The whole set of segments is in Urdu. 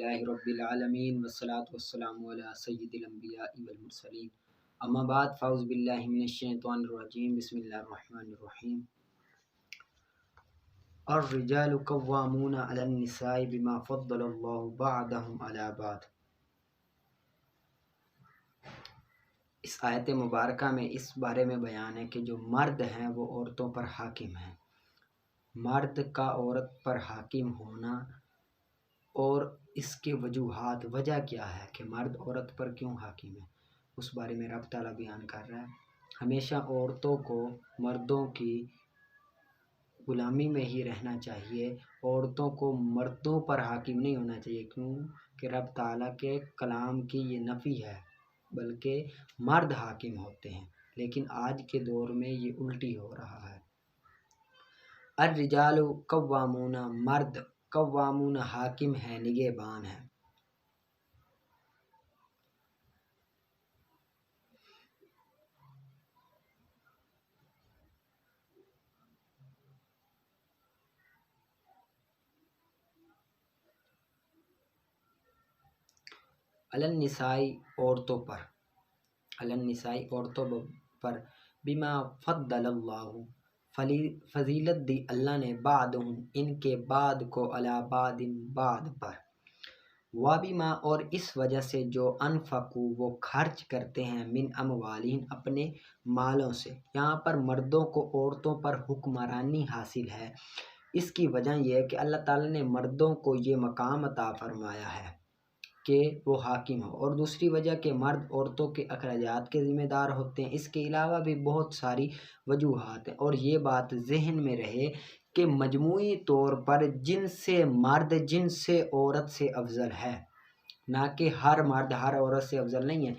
للہ رب العالمین والصلاة والسلام علی سید الانبیاء والمرسلین اما بعد فاعوذ باللہ من الشیطان الرجیم بسم اللہ الرحمن الرحیم الرجال قوامون علی النساء بما فضل اللہ بعضهم علی بعض۔ اس آیت مبارکہ میں اس بارے میں بیان ہے کہ جو مرد ہیں وہ عورتوں پر حاکم ہیں۔ مرد کا عورت پر حاکم ہونا اور اس کے وجوہات، وجہ کیا ہے کہ مرد عورت پر کیوں حاکم ہے، اس بارے میں رب تعالیٰ بیان کر رہا ہے۔ ہمیشہ عورتوں کو مردوں کی غلامی میں ہی رہنا چاہیے، عورتوں کو مردوں پر حاکم نہیں ہونا چاہیے، کیونکہ رب تعالیٰ کے کلام کی یہ نفی ہے، بلکہ مرد حاکم ہوتے ہیں۔ لیکن آج کے دور میں یہ الٹی ہو رہا ہے۔ الرجال قوامون، مرد قوامون حاکم ہے، نگہبان ہے۔ علی النساء، عورتوں پر، علی النساء عورتوں پر، بما فضل اللہ، فضیلت دی اللہ نے، بعضهم ان کے بعد کو، علی بعض بعد پر، وبما اور اس وجہ سے جو انفقوا وہ خرچ کرتے ہیں، من اموالہم اپنے مالوں سے۔ یہاں پر مردوں کو عورتوں پر حکمرانی حاصل ہے۔ اس کی وجہ یہ ہے کہ اللہ تعالیٰ نے مردوں کو یہ مقام عطا فرمایا ہے کہ وہ حاکم ہو، اور دوسری وجہ کہ مرد عورتوں کے اخراجات کے ذمہ دار ہوتے ہیں۔ اس کے علاوہ بھی بہت ساری وجوہات ہیں، اور یہ بات ذہن میں رہے کہ مجموعی طور پر جن سے مرد جن سے عورت سے افضل ہے، نہ کہ ہر مرد ہر عورت سے افضل نہیں ہے،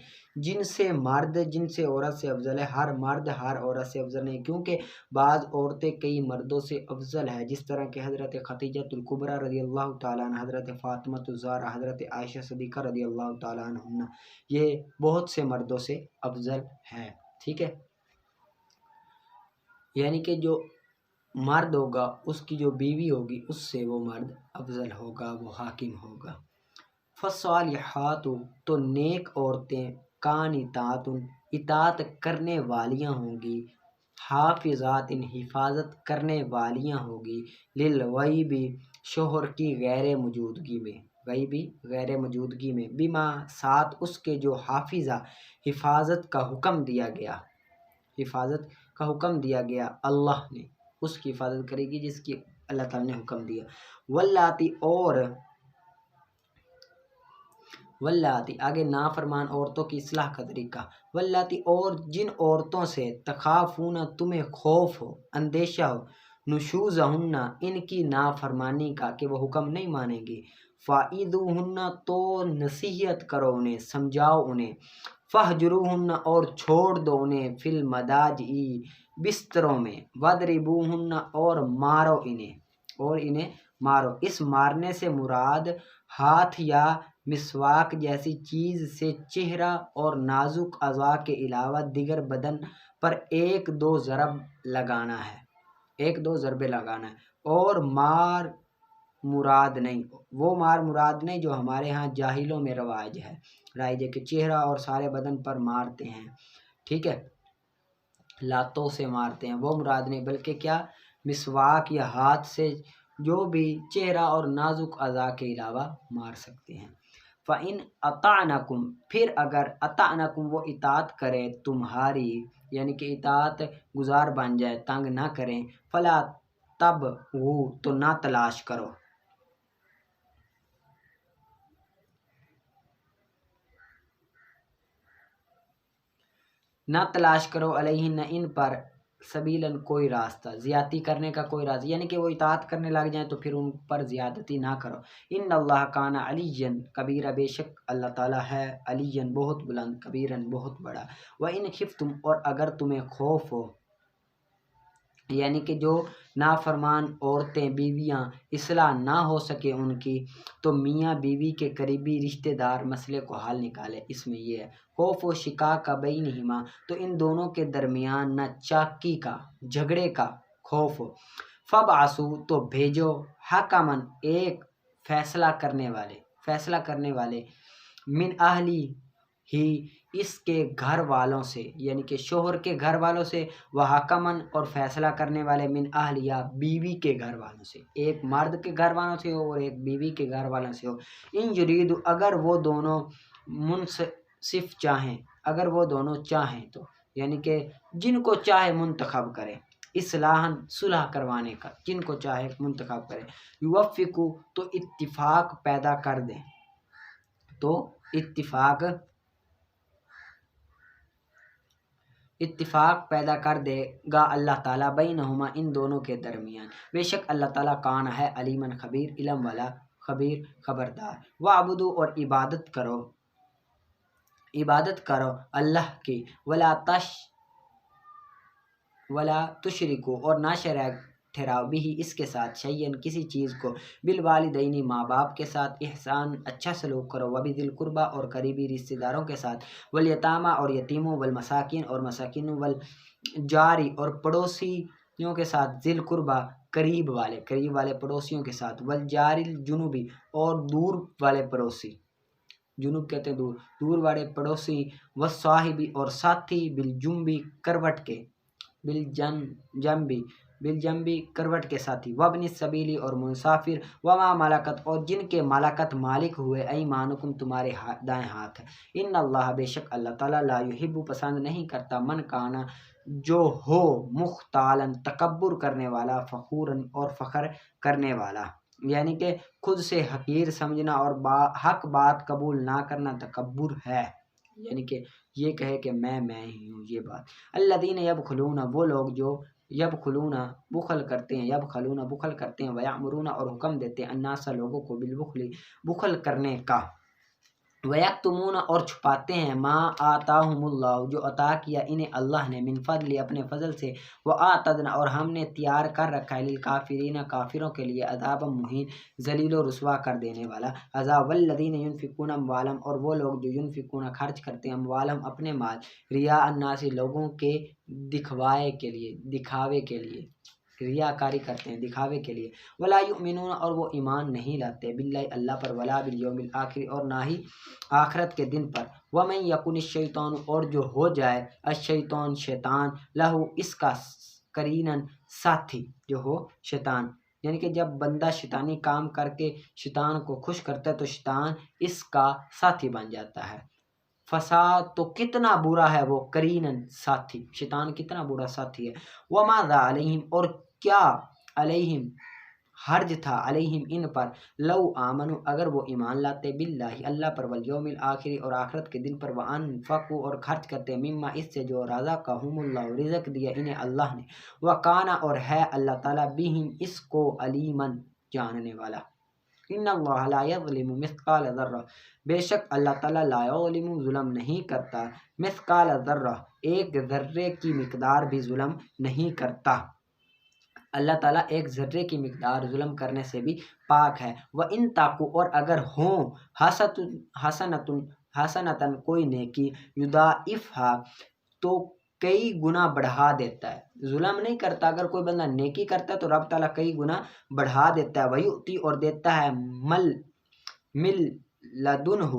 جن سے مرد جن سے عورت سے افضل ہے، ہر مرد ہر عورت سے افضل نہیں، کیونکہ بعض عورتیں کئی مردوں سے افضل ہے، جس طرح کہ حضرت خدیجہ الکبریٰ رضی اللہ تعالیٰ عنہ، حضرت فاطمہ الزہرا، حضرت عائشہ صدیقہ رضی اللہ تعالیٰ عنہ، یہ بہت سے مردوں سے افضل ہے۔ ٹھیک ہے، یعنی کہ جو مرد ہوگا اس کی جو بیوی ہوگی اس سے وہ مرد افضل ہوگا، وہ حاکم ہوگا۔ فالصالحات، تو نیک عورتیں، قانتات، اطاعت کرنے والیاں ہوں گی، حافظات، حفاظت کرنے والیاں ہوں گی، للغیب، شوہر کی غیر موجودگی میں، غیبی غیر موجودگی میں، بما ساتھ اس کے جو حافظہ حفاظت کا حکم دیا گیا، حفاظت کا حکم دیا گیا، اللہ نے اس کی حفاظت کرے گی جس کی اللہ تعالیٰ نے حکم دیا۔ واللاتی، اور واللاتی آگے نافرمان عورتوں کی اصلاح کا طریقہ، واللاتی اور جن عورتوں سے، تخافون تمہیں خوف ہو، اندیشہ ہو، نشوزہن ان کی نافرمانی کا کہ وہ حکم نہیں مانیں گی، فاعذوہن تو نصیحت کرو انہیں، سمجھاؤ انہیں، فہجروہن اور چھوڑ دو انہیں، فی المضاجع بستروں میں، وضربوہن اور مارو انہیں، اور انہیں مارو۔ اس مارنے سے مراد ہاتھ یا مسواک جیسی چیز سے چہرہ اور نازک اعضاء کے علاوہ دیگر بدن پر ایک دو ضرب لگانا ہے، ایک دو ضربے لگانا ہے، اور مار مراد نہیں، وہ مار مراد نہیں جو ہمارے ہاں جاہلوں میں رائج ہے کہ چہرہ اور سارے بدن پر مارتے ہیں، ٹھیک ہے، لاتوں سے مارتے ہیں، وہ مراد نہیں، بلکہ کیا، مسواک یا ہاتھ سے جو بھی چہرہ اور نازک اعضاء کے علاوہ مار سکتے ہیں۔ فَإِنْ أَطَعْنَكُمْ، پھر اگر اطعنکم وہ اطاعت کرے تمہاری، یعنی کہ اطاعت گزار بن جائے، تنگ نہ کریں، فلا تبغوا تو نہ تلاش کرو، نہ تلاش کرو، علیہن ان پر، سبیلاً کوئی راستہ، زیادتی کرنے کا کوئی راستہ، یعنی کہ وہ اطاعت کرنے لگ جائیں تو پھر ان پر زیادتی نہ کرو۔ ان اللہ کان علیٰ کبیرہ، بے شک اللہ تعالیٰ ہے علیٰ بہت بلند، کبیراً بہت بڑا۔ وَإِنْ خِفْتُمْ اور اگر تمہیں خوف ہو، یعنی کہ جو نافرمان عورتیں بیویاں اصلاح نہ ہو سکے ان کی، تو میاں بیوی کے قریبی رشتہ دار مسئلے کو حل نکالے۔ اس میں یہ ہے خوف و شقاق بینہما، تو ان دونوں کے درمیان نہ چاکی کا، جھگڑے کا خوف ہو، فبعثوا تو بھیجو، حکماً ایک فیصلہ کرنے والے، فیصلہ کرنے والے، من اہلی ہی اس کے گھر والوں سے یعنی کہ شوہر کے گھر والوں سے، وہ حکمن اور فیصلہ کرنے والے من اہلیہ بیوی کے گھر والوں سے، ایک مرد کے گھر والوں سے ہو اور ایک بیوی کے گھر والوں سے ہو، ان یرید اگر وہ دونوں منصف چاہیں، اگر وہ دونوں چاہیں تو یعنی کہ جن کو چاہے منتخب کرے، اصلاحاً صلح کروانے کا، جن کو چاہے منتخب کرے، یوفقو تو اتفاق پیدا کر دیں، تو اتفاق پیدا کر دے گا اللہ تعالیٰ بینہما ان دونوں کے درمیان، بے شک اللہ تعالیٰ کان ہے علیمن خبیر، علم والا، خبیر خبردار۔ وعبدو اور عبادت کرو اللہ کی، ولا تشرکو اور نہ شریک ٹھہراؤ بھی اس کے ساتھ، شیئن کسی چیز کو، بالوالدینی ماں باپ کے ساتھ، احسان اچھا سلوک کرو، وبذی القربیٰ اور قریبی رشتہ داروں کے ساتھ، والیتامیٰ اور یتیموں، والمساکین اور مساکینوں، والجاری اور پڑوسیوں کے ساتھ، ذی القربیٰ قریب والے پڑوسیوں کے ساتھ، والجار الجنوبی اور دور والے پڑوسی، جنوب کہتے ہیں دور والے پڑوسی، والصاحبی اور ساتھی، بالجنبی کروٹ کے، بالجنبی کروٹ کے ساتھی، وابن السبیلی اور مسافر، وما ملکت اور جن کے ملکت مالک ہوئے، ایمانکم تمہارے دائیں ہاتھ ہے، ان اللہ بے شک اللہ تعالیٰ لا یحب پسند نہیں کرتا، من کانا جو ہو، مختالاً تکبر کرنے والا، فخوراً اور فخر کرنے والا، یعنی کہ خود سے حقیر سمجھنا اور حق بات قبول نہ کرنا تکبر ہے، یعنی کہ یہ کہے کہ میں ہی ہوں، یہ بات۔ الذین یبخلون وہ لوگ جو یبخلون بخل کرتے ہیں، ویأمرون اور حکم دیتے ہیں، الناس لوگوں کو، بالبخل بخل کرنے کا، ویکتمون اور چھپاتے ہیں، ما آتاہم اللہ جو عطا کیا انہیں اللہ نے، من فضل اپنے فضل سے، وآتدنا اور ہم نے تیار کر رکھا ہے، للکافرین کافروں کے لیے، عذاب مہین ذلیل و رسوا کر دینے والا عذاب، والذین ینفقون اموالہم اور وہ لوگ جو ینفقون خرچ کرتے ہیں، اموالہم اپنے مال، ریا الناس لوگوں کے دکھاوے کے لیے، ریاکاری کرتے ہیں دکھاوے کے لیے، ولا یؤمنون اور وہ ایمان نہیں لاتے، باللہ اللہ پر، ولا بالیوم الآخر اور نہ ہی آخرت کے دن پر، ومن یکن الشیطان اور جو ہو جائے، الشیطان شیطان، لہو اس کا، قریناً ساتھی جو ہو شیطان، یعنی کہ جب بندہ شیطانی کام کر کے شیطان کو خوش کرتا ہے تو شیطان اس کا ساتھی بن جاتا ہے، فساد تو کتنا برا ہے وہ، قریناً ساتھی، شیطان کتنا برا ساتھی ہے، وماذا علیہم اور کیا علیہم حرج تھا، علیہم ان پر، لو آمنوا اگر وہ ایمان لاتے، باللہ اللہ پر، والیوم الآخر اور آخرت کے دن پر، وانفقوا اور خرچ کرتے، مما اس سے جو رزقہم اللہ رزق دیا انہیں اللہ نے، وکانا اور ہے اللہ تعالیٰ بہم اس کو، علیماً جاننے والا، ان اللہ لا یظلم مثقال ذرہ بے شک اللہ تعالیٰ لا یظلم ظلم نہیں کرتا، مثقال ذرہ ایک ذرے کی مقدار بھی ظلم نہیں کرتا، اللہ تعالیٰ ایک ذرے کی مقدار ظلم کرنے سے بھی پاک ہے، وَإِن تَعْفُوا اور اگر ہوں، حسنتاً کوئی نیکی، یضاعفها تو کئی گنا بڑھا دیتا ہے، ظلم نہیں کرتا، اگر کوئی بندہ نیکی کرتا ہے تو رب تعالیٰ کئی گنا بڑھا دیتا ہے، وَيُؤْتِي اور دیتا ہے، مل لدنہ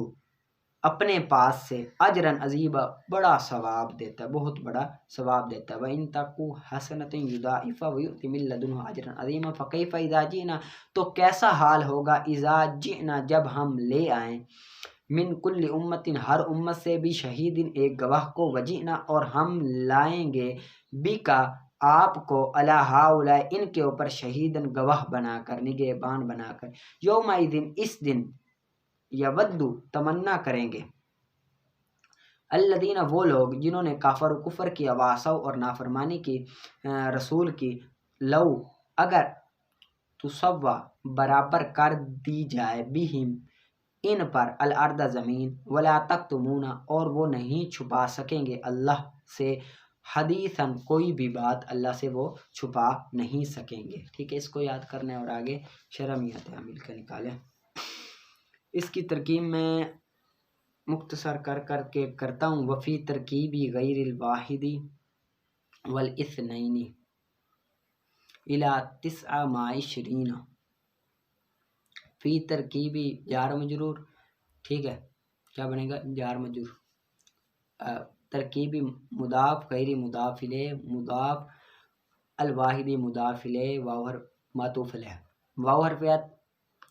اپنے پاس سے، اجراً عظیما بڑا ثواب دیتا ہے، بہت بڑا ثواب دیتا ہے، وَإِن تَكُ حَسَنَةٌ يُضَاعِفْهَا وَيُؤْتِ مِن لَّدُنْهُ أَجْرًا عَظِيمًا فَكَيْفَ إِذَا جِئْنَا تو کیسا حال ہوگا، اذا جئنا جب ہم لے آئیں، من کل امت ہر امت سے، بھی شہید ایک گواہ کو، وجئنا اور ہم لائیں گے، بکا آپ کو، علی ہؤلاء ان کے اوپر، شہیدن گواہ بنا کر، نگہبان بنا کر، یومئذ اس دن، یودو تمنا کریں گے، الذین وہ لوگ جنہوں نے کفر کیا، وعصوا اور نافرمانی کی رسول کی، لو اگر تسوا برابر کر دی جائے، بہم ان پر، الارض زمین، ولا تکتمون اور وہ نہیں چھپا سکیں گے اللہ سے، حدیثاً کوئی بھی بات اللہ سے وہ چھپا نہیں سکیں گے، ٹھیک ہے، اس کو یاد کرنے اور آگے شرح میت عامل کا نکالیں، اس کی ترکیب میں مختصر کر کے کرتا ہوں، وفی ترکیبی غیر الواحد والاثنین الی 29 فی فی ترکیبی جار مجرور، ٹھیک ہے، کیا بنے گا جار مجرور، ترکیبی مضاف غیر مضاف الیہ، مضاف الواحدی مضاف الیہ، واو حرف معطوف علیہ، واو حرفیات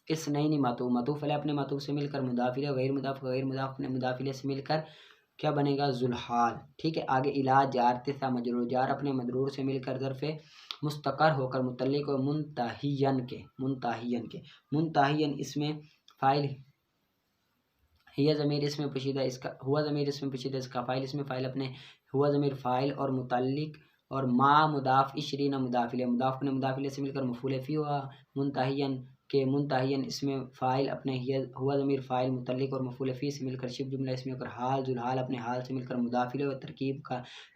اس نہیں معطوف علیہ اپنے معطوف سے مل کر مضاف الیہ، غیر مضاف اپنے مضاف الیہ سے مل کر کیا بنے گا ذوالحال، ٹھیک ہے۔ آگے الا جار تسع مجرور، جار اپنے مجرور سے مل کر ظرف مستقر ہو کر متعلق و منتہین اس میں فاعل، ہی ضمیر اس میں پوشیدہ اس کا، ہوا ضمیر اس میں پوشیدہ اس کا، فاعل اس میں فاعل اپنے، ہوا ضمیر فاعل اور متعلق اور ما مضاف عشرین مضاف الیہ، مضاف اپنے مضاف الیہ سے مل کر مفعول فی ہوا، منتہین اس میں فاعل اپنے، ہوا ضمیر فاعل متعلق اور مفعول فی سے مل کر شبہ جملہ اس میں کر حال، ذوالحال اپنے حال سے مل کر مضاف الیہ، اور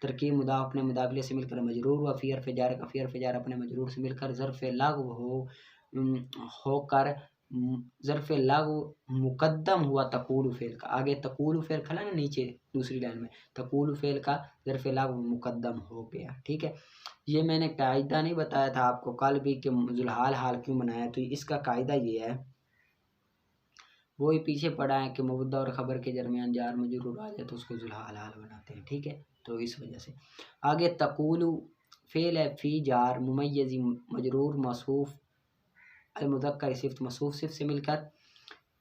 ترکیب مضاف اپنے مضاف الیہ سے مل کر مجرور، و فی حرف جار اپنے مجرور سے مل کر ظرف لغو ہو کر ظرف لغو مقدم ہوا تقول فعل کا، آگے تقول فعل کھلا نا نیچے دوسری لائن میں، تقول فعل کا ظرف لغو مقدم ہو گیا، ٹھیک ہے۔ یہ میں نے قاعدہ نہیں بتایا تھا آپ کو کل بھی کہ ذوالحال حال کیوں بنایا، تو اس کا قاعدہ یہ ہے، وہی پیچھے پڑا ہے کہ مبتدا اور خبر کے درمیان جار مجرور آ جائے تو اس کو ذوالحال حال بناتے ہیں، ٹھیک ہے، تو اس وجہ سے۔ آگے تقول فعل ہے فی جار ممیزی مجرور موصوف المذکر صفت موصوف صفت سے مل کر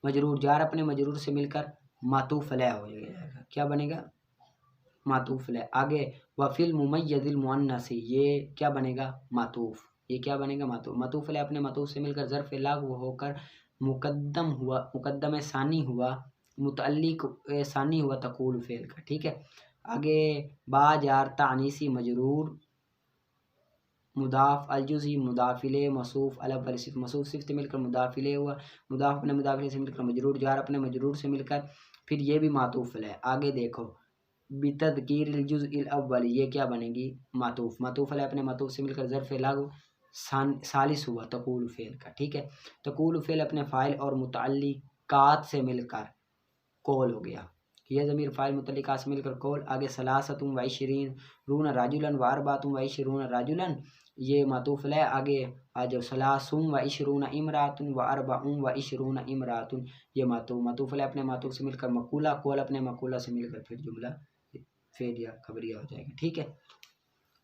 مجرور، جار اپنے مجرور سے مل کر معطوف علیہ ہو جائے گا، کیا بنے گا معطوف علیہ۔ آگے وفی الممیز المؤنث، یہ کیا بنے گا معطوف، یہ کیا بنے گا معطوف، معطوف علیہ اپنے معطوف سے مل کر ظرف لغو ہو کر مقدم ثانی ہوا، متعلق ثانی ہوا تقول فعل کا، ٹھیک ہے۔ آگے با جار تعنیسی مجرور مضاف الجزئی مضاف الیہ موصوف الاول صفت، موصوف صفت مل کر مضاف الیہ ہوا، مضاف اپنے مضاف الیہ سے مل کر مجرور، جار اپنے مجرور سے مل کر پھر یہ بھی معطوف علیہ۔ آگے دیکھو بتذکیر الجزء الاول، یہ کیا بنے گی معطوف علیہ اپنے معطوف سے مل کر ظرف لغو ثالث ہوا تقول فعل کا، ٹھیک ہے۔ تقول فعل اپنے فاعل اور متعلقات سے مل کر قول ہو گیا، یہ ضمیر فاعل متعلقات سے مل کر قول۔ آگے ثلاثۃ و عشرین رون رجلا و اربعۃ و عشرون رجلا، یہ معطوف علیہ۔ آگے آ جاؤ ثلاث و عشرون امرأۃ و اربع و عشرون امرأۃ، یہ معطوف علیہ اپنے معطوف سے مل کر مقولہ، قول اپنے مقولہ سے مل کر پھر جملہ فعل یا خبریہ ہو جائے گا، ٹھیک ہے،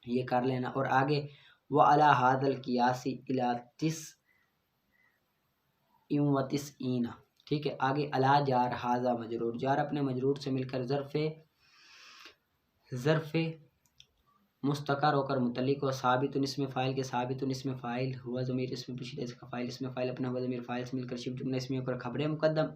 یہ کر لینا۔ اور آگے وعلی ھذا القیاس الی تسع و تسعین، ٹھیک ہے۔ آگے الا جار ھذا مجرور، جار اپنے مجرور سے مل کر ظرف مستقر ہو کر متعلق و ثابت اسم فاعل کے، ثابت اسم فاعل، ہوا ضمیر اسم پوشیدہ اس کا فاعل، اسم فاعل اپنا ہوا ضمیر فاعل سے مل کر شبہ جملہ اس میں اوپر خبر مقدم،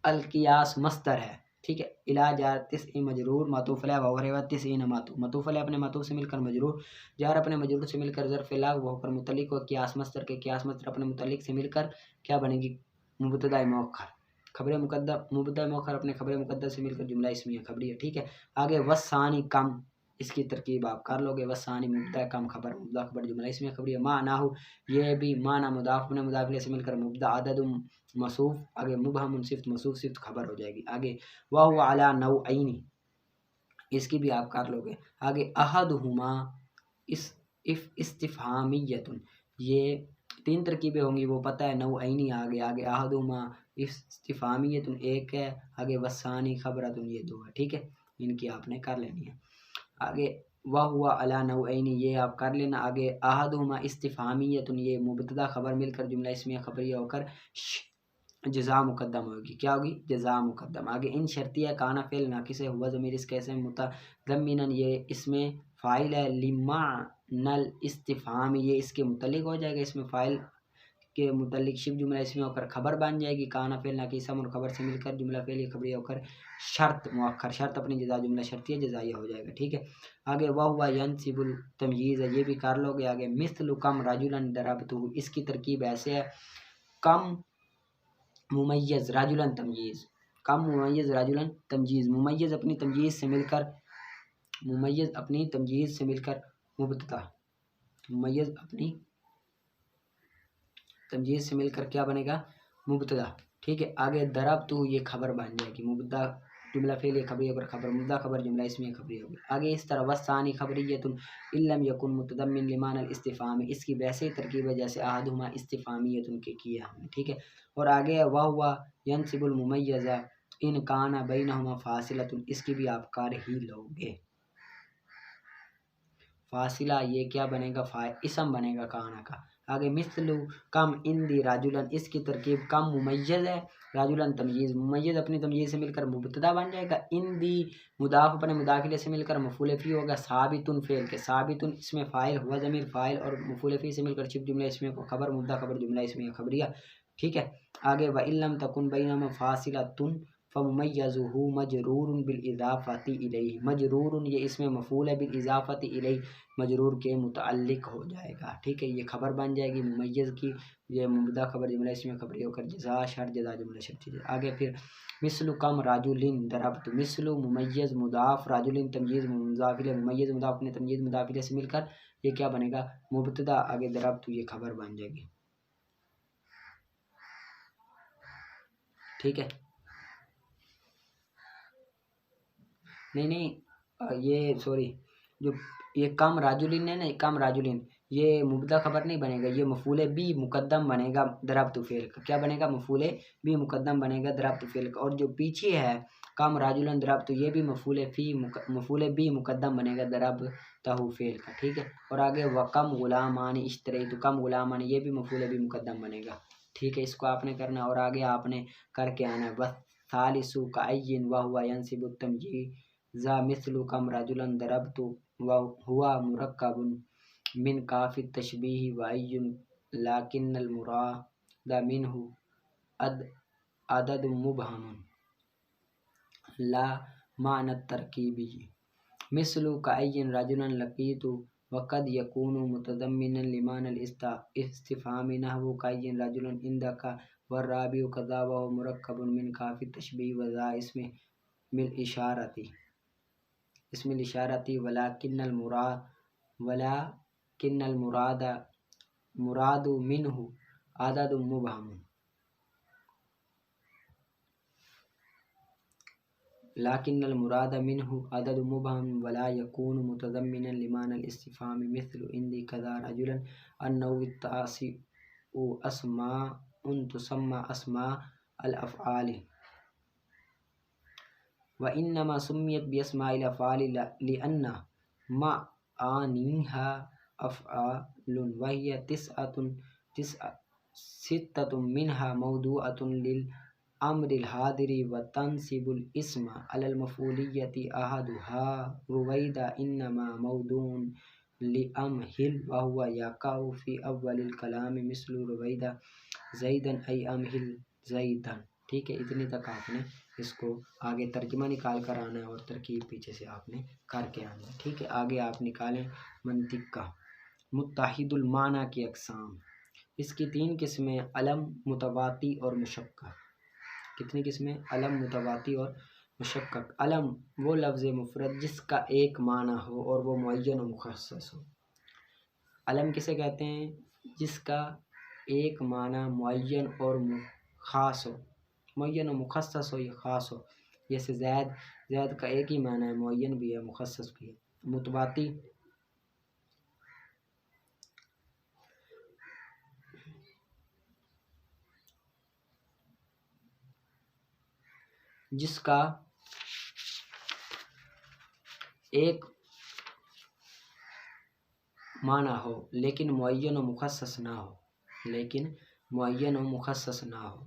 القیاس مصدر ہے، ٹھیک ہے۔ الا جار تسع مجرور معطوف علیہ و غیر تسعین معطوف علیہ اپنے معطوف سے مل کر مجرور، جار اپنے مجرور سے مل کر ظرف لغو ہو کر متعلق و قیاس مصدر کے، قیاس مصدر اپنے متعلق سے مل کر کیا بنے گی مبتدا مؤخر، خبر مقدم، مبتدا مؤخر اپنے خبر مقدم سے مل کر جملہ اسمیہ خبریہ، ٹھیک ہے۔ آگے وثانی کم، اس کی ترکیب آپ کر لو گے، وثانی مبتدا کم خبر، مبتدا خبر جملہ اسمیہ خبریہ، معنی یہ بھی معنی مضاف اپنے مضاف الیہ سے مل کر مبتدا عدد موصوف، آگے مبہم صفت موصوف صفت خبر ہو جائے گی۔ آگے وہو علی نوعین، اس کی بھی آپ کر لو گے۔ آگے احدہما استفہامیۃ، یہ تین ترکیبیں ہوں گی وہ پتہ ہے، نوعینی آگے احدہما استفہامیۃ ایک ہے، آگے وثانی خبرۃ یہ دو ہے، ٹھیک ہے، ان کی آپ نے کر لینی ہے۔ آگے وہو علی نوعین، یہ آپ کر لینا۔ آگے احدہما استفہامیۃ، یہ مبتدا خبر مل کر جملہ اسمیہ خبریہ ہو کر جزا مقدم ہوگی، کیا ہوگی جزا مقدم۔ آگے ان شرطیہ کانا فعل ناقص ہے، ہوا ضمیر اس کیسے متضمنا، یہ اس میں فاعل ہے، لمعنی الاستفہام، یہ اس کے متعلق ہو جائے گا، اس میں فاعل کے متعلق شبہ جملہ اس میں ہو کر خبر بن جائے گی، کانا فعل ناقص اور خبر سے مل کر جملہ فعل خبریہ ہو کر شرط مؤخر، شرط اپنی جزا جملہ شرطیہ جزائیہ ہو جائے گا، ٹھیک ہے۔ آگے وہو ینصب التمییز، یہ بھی کر لو گے۔ آگے مثل کم رجلا ضربتہ، اس کی ترکیب ایسے ہے، کم ممیز رجلا تمییز، کم ممیز رجلا تمجیز، ممیز اپنی تمجیز سے مل کر، ممیز اپنی تمجیز سے مل کر مبتدا، ممیز اپنی تمجیز سے مل کر کیا بنے گا مبتدا، ٹھیک ہے۔ آگے ضربتہ، یہ خبر بن جائے گی، مبتدا جملہ فعلیہ خبریہ اور خبر مبتدا خبر جملہ اسمیہ خبریہ ہوگی. آگے اس طرح وثانی خبریۃ ان لم یکن متضمن لمعنی الاستفهام، اس کی ویسے ہی ترکیب ہے جیسے احدہما استفہامیۃ کے کیا ہم نے. ٹھیک ہے. اور آگے وہو ینصب الممیز ان کان بینہما فاصلۃ، اس کی بھی آپ کر ہی لو گے. فاصلہ یہ کیا بنے گا؟ اسم بنے گا کانا کا. آگے مثل کم اندی راجلن، اس کی ترکیب کم ممیز ہے، راجلن تمییز، ممیز اپنی تمییز سے مل کر مبتدا بن جائے گا، اندی مضاف اپنے مضاف سے مل کر مفعول فی ہوگا، ثابتن فعل کے، ثابتن اس میں فاعل ہوا ضمیر فاعل اور مفعول فی سے مل کر شبہ جملہ اسمیہ کو خبر مبتدا خبر جملہ اسمیہ خبریہ. ٹھیک ہے. آگے وَإِن لَمْ تَكُنْ بَيْنَهُمَا فَاصِلَةٌ فَمُمَيَّزُهُ مَجْرُورٌ بِالْإِضَافَةِ إِلَيْهِ، مجرور یہ اس میں مفعول ہے، بالإضافة إليه مجرور کے متعلق ہو جائے گا. ٹھیک ہے. یہ خبر بن جائے گی ممیز کی، یہ مبتدا خبر جملہ اسمیہ خبریہ ہو کر جزا شرط جزا جملہ شرطی. آگے پھر مثل کم راجلین ضربت، مثل ممیز مضاف، راجلین تمییز مضاف الیہ، ممیز مضاف اپنے تمییز مضاف الیہ سے مل کر یہ کیا بنے گا؟ مبتدا. آگے ضربت یہ خبر بن جائے گی. ٹھیک ہے. نہیں یہ سوری، جو یہ کم راجلین ہے نا، کم راجلین یہ مبتدا خبر نہیں بنے گا، یہ مفعول بھی مقدم بنے گا ضربت فعل کا. کیا بنے گا؟ مفعول بھی مقدم بنے گا ضربت فعل کا. اور جو پیچھے ہے کم راجلن ضربت، یہ بھی مفعول بھی مقدم بنے گا ضربتہ فعل کا. ٹھیک ہے. اور آگے وکم غلامان اشتریت، کم غلامان یہ بھی مفعول بھی مقدم بنے گا. ٹھیک ہے. اس کو آپ نے کرنا اور آگے آپ نے کر کے آنا ہے. والثالث کعین وهو ينصب التمييز مثل کم رجلا ضربت وهو مرکب من کاف التشبیہ وعین لیکن المراد منه عدد مبہم لا معنی الترکیبی. مثل کعین رجلا لقیت وقد یکون متضمنا لمعنی الاستفهام نحو کعین رجلا عندک والرابع کذا وهو مرکب من کاف التشبیہ وذا اسم الاشارۃ ولكن المراد منه عدد مبہم لكن المراد منه عدد مبهم ولا يكون متضمنا لمعنى الاستفهام مثل عندي كذا رجلا. النوع التاسع اسماء تسمى اسماء الافعال وانما سميت باسماء الافعال لان معانيها افعال وهي ستة منها موضوعة للأمر الحاضر وتنصب الاسم على المفعولية أحدها رويدا إنما موضوع لأمهل وهو يقع في أول الكلام مثل رويدا زيدا أي أمهل زيدا. ٹھیک ہے. اتنی تک آپ نے اس کو آگے ترجمہ نکال کر آنا ہے اور ترکیب پیچھے سے آپ نے کر کے آنا ہے. ٹھیک ہے. آگے آپ نکالیں منطق کا. متحد المعنی کی اقسام، اس کی 3 قسمیں علم، متواتی اور مشقق. کتنی قسمیں؟ علم، متواتی اور مشقق. علم وہ لفظ مفرد جس کا ایک معنی ہو اور وہ معین و مخصص ہو. علم کسے کہتے ہیں؟ جس کا ایک معنی معین اور خاص ہو، معین و مخصص ہو یا خاص ہو. جیسے زید کا ایک ہی معنی ہے، معین بھی ہے مخصص بھی ہے. متواتی جس کا ایک معنی ہو لیکن معین و مخصص نہ ہو،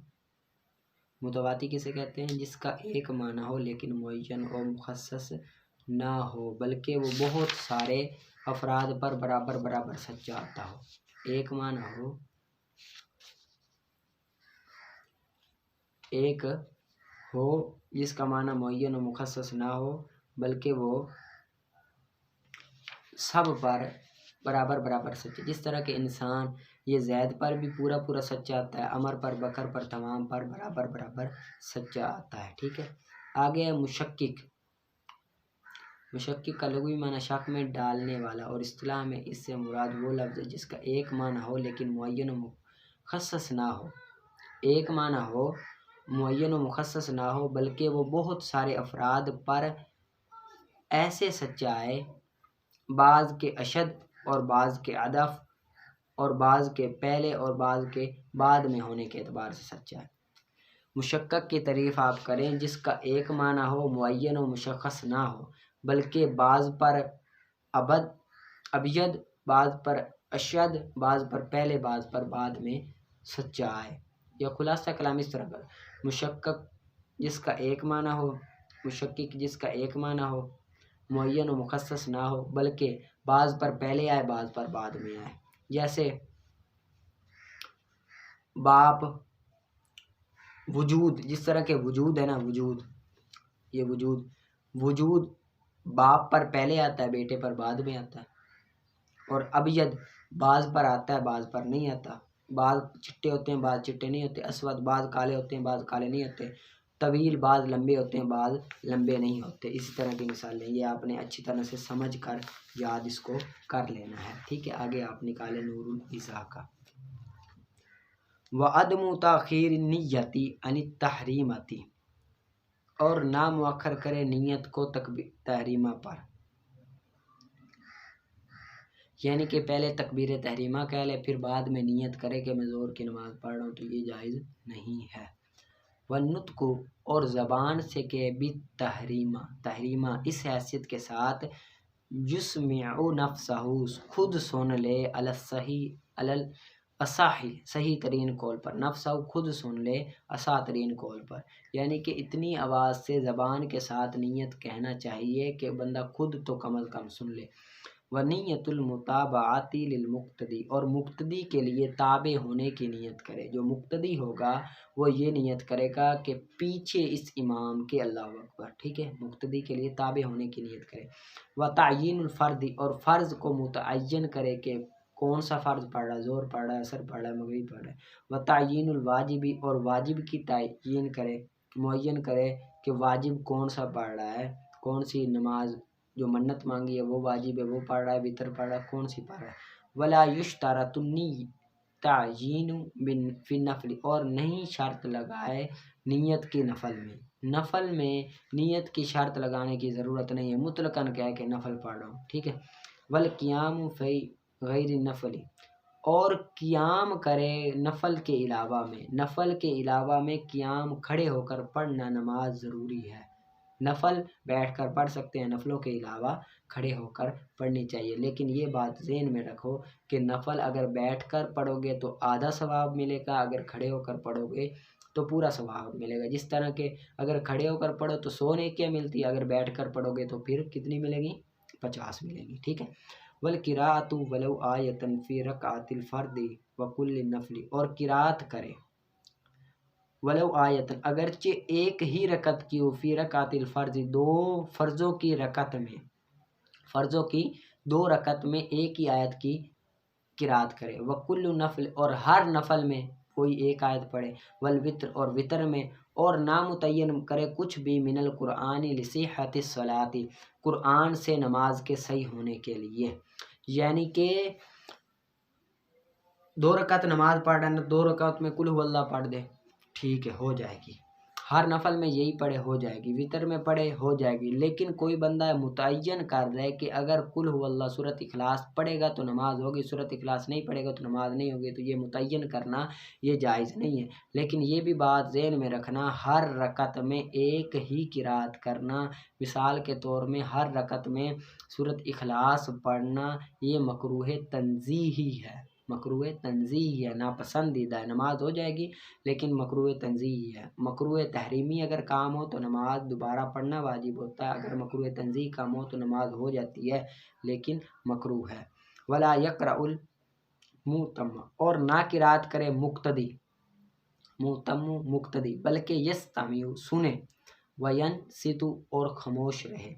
متواتی کسے کہتے ہیں؟ جس کا ایک معنی ہو لیکن معین اور مخصص نہ ہو بلکہ وہ بہت سارے افراد پر برابر سچا آتا ہو. ایک معنی ہو، ایک ہو جس کا معنی معین و مخصص نہ ہو بلکہ وہ سب پر برابر سچا. جس طرح کہ انسان یہ زید پر بھی پورا سچا آتا ہے، عمر پر، بکر پر، تمام پر برابر سچا آتا ہے. ٹھیک ہے. آگے ہے مشکک کا لغوی معنی شک میں ڈالنے والا، اور اصطلاح میں اس سے مراد وہ لفظ ہے جس کا ایک معنی ہو لیکن معین و مخصص نہ ہو. ایک معنی ہو، معین و مخصص نہ ہو بلکہ وہ بہت سارے افراد پر ایسے سچائے، بعض کے اشد اور بعض کے ادف اور بعض کے پہلے اور بعض کے بعد میں ہونے کے اعتبار سے سچا ہے۔ مشکک کی تعریف آپ کریں جس کا ایک معنی ہو معین و مشخص نہ ہو بلکہ بعض پر ابید، بعض پر اشد، بعض پر پہلے بعض پر بعد میں سچا ہے۔ یا خلاصہ کلام اس طرح پر مشکک جس کا ایک معنی ہو، مشکک جس کا ایک معنی ہو، معین و مخصص نہ ہو بلکہ بعض پر پہلے آئے بعض پر بعد میں آئے، جیسے باپ، وجود، جس طرح کے وجود ہے نا، وجود، یہ وجود باپ پر پہلے آتا ہے بیٹے پر بعد میں آتا ہے۔ اور ابید بعض پر آتا ہے بعض پر نہیں آتا، بعض چٹے ہوتے ہیں بعض چٹے نہیں ہوتے، اسود بعض کالے ہوتے ہیں بعض کالے نہیں ہوتے، طویل بعض لمبے ہوتے ہیں بعض لمبے نہیں ہوتے۔ اسی طرح کی مثالیں یہ آپ نے اچھی طرح سے سمجھ کر یاد اس کو کر لینا ہے، ٹھیک ہے۔ آگے آپ نکالیں نور الإضاء کا وعدم تاخیر نیتی عن التحریمتی، اور نہ مؤخر کرے نیت کو تحریمہ پر، یعنی کہ پہلے تکبیر تحریمہ کہہ لے پھر بعد میں نیت کرے کہ میں ظہر کی نماز پڑھ رہا ہوں، تو یہ جائز نہیں ہے۔ والنطق، اور زبان سے کہ تحریمہ اس حیثیت کے ساتھ یسمع نفسہ خود سن لے، صحیح ترین قول پر، نفسہ خود سن لے اصح ترین قول پر، یعنی کہ اتنی آواز سے زبان کے ساتھ نیت کہنا چاہیے کہ بندہ خود تو کم از کم سن لے۔ ونیت المتابعت للمقتدی، اور مقتدی کے لیے تابع ہونے کی نیت کرے، جو مقتدی ہوگا وہ یہ نیت کرے گا کہ پیچھے اس امام کے اللہ اکبر، ٹھیک ہے، مقتدی کے لیے تابع ہونے کی نیت کرے۔ وتعیین الفرد، اور فرض کو متعین کرے کہ کون سا فرض پڑھ رہا ہے، ظہر پڑھ رہا ہے، عصر پڑھ رہا ہے، مغرب پڑھ رہا ہے۔ وتعیین الواجبی، اور واجب کی تعین کرے، معین کرے کہ واجب کون سا پڑھ رہا ہے، کون سی نماز جو منت مانگی ہے وہ واجب ہے وہ پڑھ رہا ہے، وطر پڑھ رہا ہے، کون سی پڑھ رہا ہے۔ ولا یشترط تعیین فی النفل، اور نہیں شرط لگائے نیت کی نفل میں نیت کی شرط لگانے کی ضرورت نہیں ہے، مطلقاً کہہ کہ نفل پڑھ رہا ہوں، ٹھیک ہے۔ والقیام فی غیر النفل، اور قیام کرے نفل کے علاوہ میں قیام کھڑے ہو کر پڑھنا نماز ضروری ہے۔ نفل بیٹھ کر پڑھ سکتے ہیں، نفلوں کے علاوہ کھڑے ہو کر پڑھنی چاہیے، لیکن یہ بات ذہن میں رکھو کہ نفل اگر بیٹھ کر پڑھو گے تو آدھا ثواب ملے گا، اگر کھڑے ہو کر پڑھو گے تو پورا ثواب ملے گا۔ جس طرح کہ اگر کھڑے ہو کر پڑھو تو 100 نیکیاں ملتی ہے، اگر بیٹھ کر پڑھو گے تو پھر کتنی ملے گی؟ 50 ملے گی، ٹھیک ہے۔ والقراءۃ ولو آیۃ فی رکعۃ الفرد وکل النفل، اور قرات کرے ولو آیت اگرچہ ایک ہی رکعت کی ہو، فی رکعت الفرض 2 فرضوں کی رکعت میں، فرضوں کی 2 رکعت میں ایک ہی آیت کی قرات کرے، وکل نفل، اور ہر نفل میں کوئی ایک آیت پڑھے، والوتر، اور وطر میں، اور نامتعین کرے کچھ بھی من القرآن لصحت الصلاۃ، قرآن سے نماز کے صحیح ہونے کے لیے، یعنی کہ 2 رکعت نماز پڑھ رہا ہے 2 رکعت میں قل هو اللہ پڑھ دے، ٹھیک ہے، ہو جائے گی۔ ہر نفل میں یہی پڑھے ہو جائے گی، وطر میں پڑھے ہو جائے گی، لیکن کوئی بندہ متعین کر رہے کہ اگر قل هو اللہ سورۃ اخلاص پڑھے گا تو نماز ہوگی، سورۃ اخلاص نہیں پڑھے گا تو نماز نہیں ہوگی، تو یہ متعین کرنا یہ جائز نہیں ہے۔ لیکن یہ بھی بات ذہن میں رکھنا، ہر رکعت میں ایک ہی قرات کرنا، مثال کے طور میں ہر رکعت میں سورۃ اخلاص پڑھنا، یہ مکروہ تنزیہی ہے، مکروہ تنزیہی ہے، ناپسندیدہ ہے، نماز ہو جائے گی لیکن مکروہ تنزیہی ہے۔ مکروہ تحریمی اگر کام ہو تو نماز دوبارہ پڑھنا واجب ہوتا ہے، اگر مکروہ تنزیہی کام ہو تو نماز ہو جاتی ہے لیکن مکروہ ہے۔ ولا یقرأ المؤتم، اور نہ قرات کرے مقتدی بلکہ یستمع سنے، وینصت اور خاموش رہے،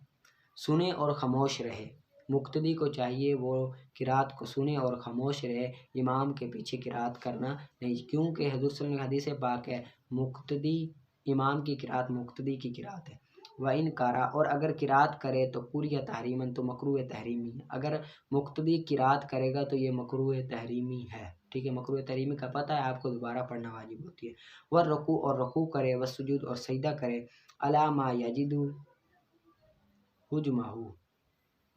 سنے اور خاموش رہے۔ مقتدی کو چاہیے وہ قرات کو سنے اور خاموش رہے، امام کے پیچھے قرات کرنا نہیں، کیونکہ حضور صلی اللہ علیہ وسلم حدیث پاک ہے مقتدی امام کی قرات مقتدی کی قرات ہے۔ وَإِنْ قَرَأَ، اور اگر قرات کرے تو پوری تحریماً تو مکروہ تحریمی ہے، اگر مقتدی قرات کرے گا تو یہ مکروہ تحریمی ہے، ٹھیک ہے، مکروہ تحریمی کا پتہ ہے آپ کو، دوبارہ پڑھنا واجب ہوتی ہے۔ والرکوع اور رکوع کرے، والسجود اور سجدہ کرے، علی ما یجد حجمہ،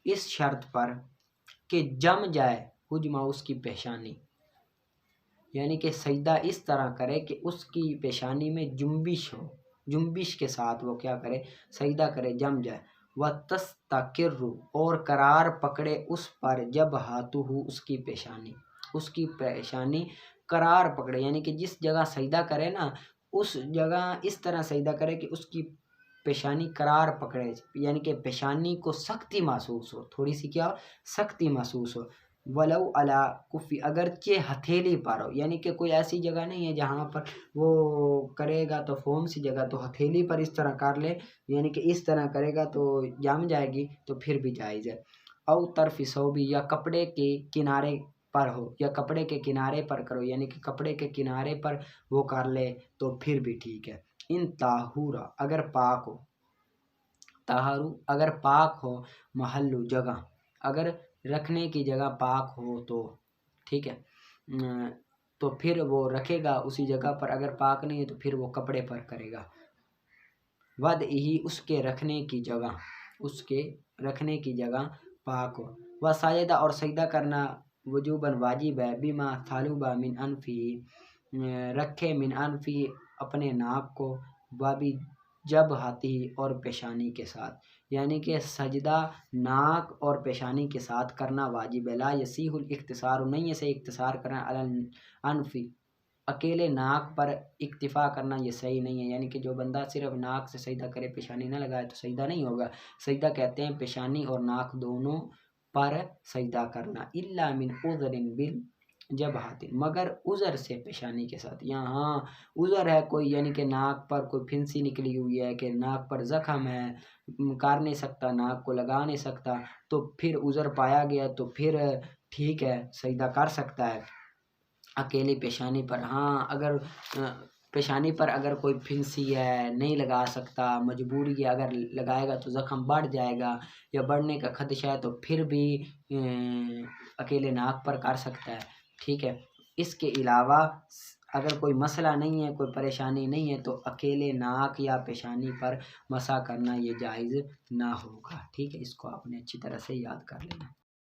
اس شرط پر کہ جم جائے حجمہ، اس کی پیشانی، یعنی کہ سجدہ اس طرح کرے کہ اس کی پیشانی میں جنبش ہو، جنبش کے ساتھ وہ کیا کرے، سجدہ کرے، جم جائے۔ وَتَسْتَقِرُّ اور قرار پکڑے اس پر جبہتہ، اس کی پیشانی، اس کی پیشانی قرار پکڑے، یعنی کہ جس جگہ سجدہ کرے نا اس جگہ اس طرح سجدہ کرے کہ اس کی پیشانی قرار پکڑے، یعنی کہ پیشانی کو سختی محسوس ہو، تھوڑی سی کیا ہو، سختی محسوس ہو۔ ولو علی کفی، اگرچہ ہتھیلی پر ہو، یعنی کہ کوئی ایسی جگہ نہیں ہے جہاں پر وہ کرے گا تو فوم سی جگہ، تو ہتھیلی پر اس طرح کر لے، یعنی کہ اس طرح کرے گا تو جم جائے گی، تو پھر بھی جائز ہے۔ او طرف ثوبی، یا کپڑے کے کنارے پر ہو، یا کپڑے کے کنارے پر کرو، یعنی کہ کپڑے کے کنارے پر وہ کر لے تو پھر بھی ٹھیک ہے۔ ان طاہورا، اگر پاک ہو، طاہرو اگر پاک ہو، محلو جگہ، اگر رکھنے کی جگہ پاک ہو تو ٹھیک ہے، تو پھر وہ رکھے گا اسی جگہ پر، اگر پاک نہیں ہے تو پھر وہ کپڑے پر کرے گا۔ ود ہی، اس کے رکھنے کی جگہ، اس کے رکھنے کی جگہ پاک ہو۔ و سجدہ اور سجدہ کرنا وجوباً واجب ہے، بما طلب من انفی، رکھے من انفی اپنے ناک کو، بابی جبہتی اور پیشانی کے ساتھ، یعنی کہ سجدہ ناک اور پیشانی کے ساتھ کرنا واجب ہے۔ لا یصیح الاقتصار، نہیں اسے اقتصار کرنا، علی الانفی، اکیلے ناک پر اکتفا کرنا یہ صحیح نہیں ہے، یعنی کہ جو بندہ صرف ناک سے سجدہ کرے پیشانی نہ لگائے تو سجدہ نہیں ہوگا۔ سجدہ کہتے ہیں پیشانی اور ناک دونوں پر سجدہ کرنا، الا من عذر بالجبہۃ، مگر عذر سے پیشانی کے ساتھ، یہاں عذر ہے کوئی، یعنی کہ ناک پر کوئی پھنسی نکلی ہوئی ہے، کہ ناک پر زخم ہے، کر نہیں سکتا، ناک کو لگا نہیں سکتا، تو پھر عذر پایا گیا تو پھر ٹھیک ہے، سجدہ کر سکتا ہے اکیلی پیشانی پر۔ ہاں اگر پیشانی پر اگر کوئی پھنسی ہے، نہیں لگا سکتا، مجبوری ہے، اگر لگائے گا تو زخم بڑھ جائے گا یا بڑھنے کا خدشہ ہے، تو پھر بھی اکیلے ناک پر کر سکتا ہے، ٹھیک ہے۔ اس کے علاوہ اگر کوئی مسئلہ نہیں ہے، کوئی پریشانی نہیں ہے، تو اکیلے ناک یا پیشانی پر مسح کرنا یہ جائز نہ ہوگا، ٹھیک ہے۔ اس کو آپ نے اچھی طرح سے یاد کر لینا۔